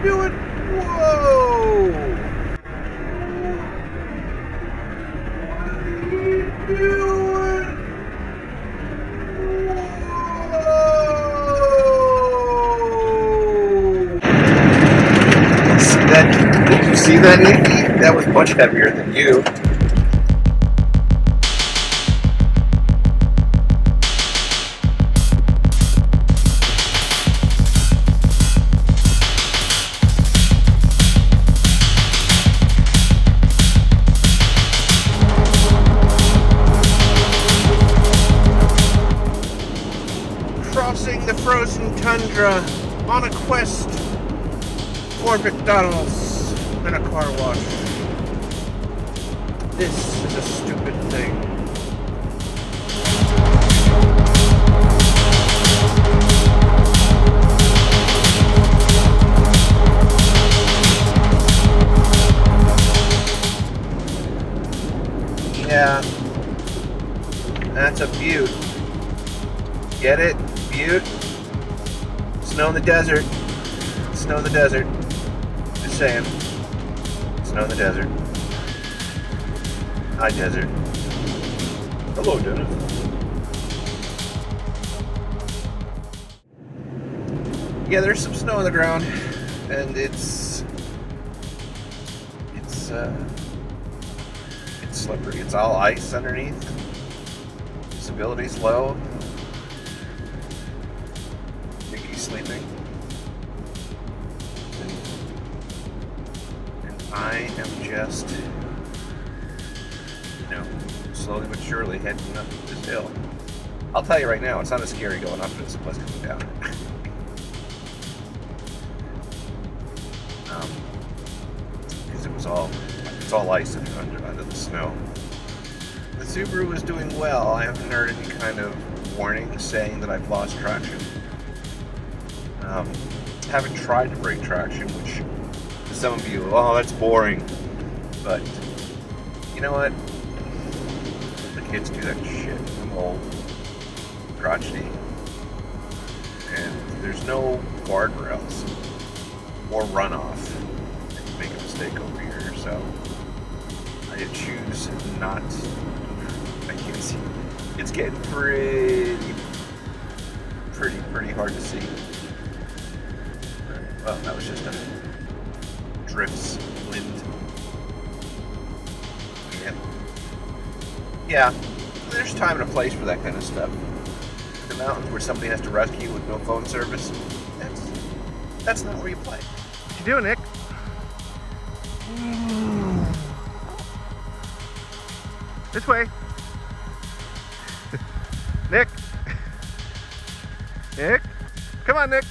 you doing? Whoa! What are you doing? Whoa! See that? Did you see that, Nikki? That was much heavier than you. Crossing the frozen tundra on a quest for McDonald's and a car wash. This is a stupid thing. Yeah, that's a beaut. Get it? Butte? Snow in the desert. Snow in the desert. Just saying. Snow in the desert. Hi, desert. Hello, Dennis. Yeah, there's some snow on the ground, and it's slippery. It's all ice underneath. Visibility's low. Sleeping, and I am just, slowly but surely heading up this hill. I'll tell you right now, it's not as scary going up as it was coming down. Because it's all ice under the snow. The Subaru is doing well. I haven't heard any kind of warning saying that I've lost traction. Haven't tried to break traction, which to some of you, oh, that's boring. But you know what? The kids do that shit. I'm old, crotchety, and there's no guardrails or runoff if you make a mistake over here. So I choose not. I can't see. It's getting pretty hard to see. Well, that was just a drifts, wind. Yeah, there's time and a place for that kind of stuff. The mountains where somebody has to rescue you with no phone service, that's not where you play. What you doing, Nick? This way. Nick. Nick? Come on, Nick.